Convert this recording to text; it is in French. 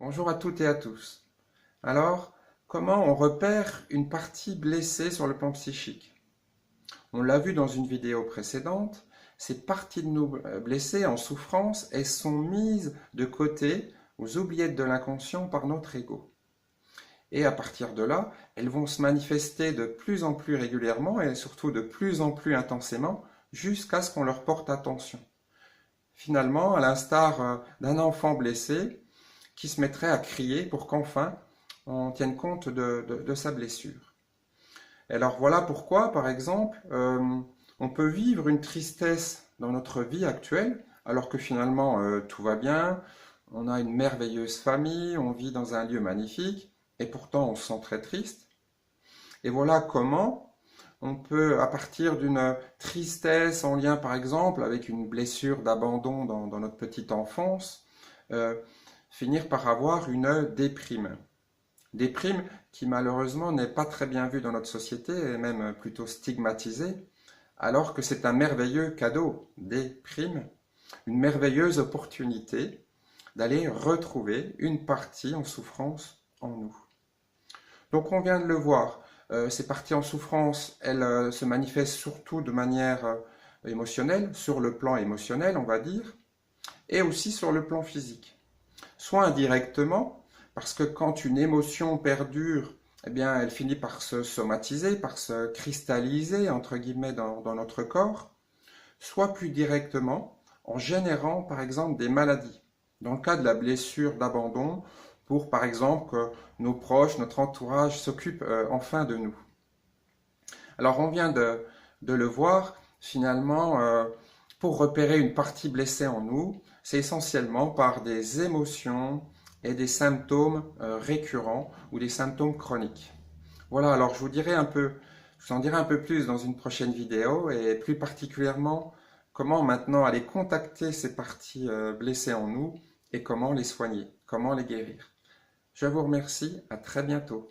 Bonjour à toutes et à tous. Alors, comment on repère une partie blessée sur le plan psychique? On l'a vu dans une vidéo précédente, ces parties de nous blessées en souffrance, elles sont mises de côté aux oubliettes de l'inconscient par notre ego. Et à partir de là, elles vont se manifester de plus en plus régulièrement et surtout de plus en plus intensément jusqu'à ce qu'on leur porte attention. Finalement, à l'instar d'un enfant blessé, qui se mettrait à crier pour qu'enfin on tienne compte de sa blessure. Et alors voilà pourquoi, par exemple, on peut vivre une tristesse dans notre vie actuelle, alors que finalement tout va bien, on a une merveilleuse famille, on vit dans un lieu magnifique, et pourtant on se sent très triste. Et voilà comment on peut, à partir d'une tristesse en lien par exemple avec une blessure d'abandon dans notre petite enfance, euh, finir par avoir une déprime. Déprime qui malheureusement n'est pas très bien vue dans notre société et même plutôt stigmatisée, alors que c'est un merveilleux cadeau, déprime, une merveilleuse opportunité d'aller retrouver une partie en souffrance en nous. Donc on vient de le voir, ces parties en souffrance, elles se manifestent surtout de manière émotionnelle, sur le plan émotionnel on va dire, et aussi sur le plan physique. Soit indirectement, parce que quand une émotion perdure, eh bien, elle finit par se somatiser, par se cristalliser, entre guillemets, dans notre corps, soit plus directement, en générant, par exemple, des maladies. Dans le cas de la blessure d'abandon, pour, par exemple, que nos proches, notre entourage s'occupent enfin de nous. Alors, on vient de le voir, finalement, pour repérer une partie blessée en nous, c'est essentiellement par des émotions et des symptômes récurrents ou des symptômes chroniques. Voilà, alors je vous en dirai un peu plus dans une prochaine vidéo et plus particulièrement comment maintenant aller contacter ces parties blessées en nous et comment les soigner, comment les guérir. Je vous remercie, à très bientôt.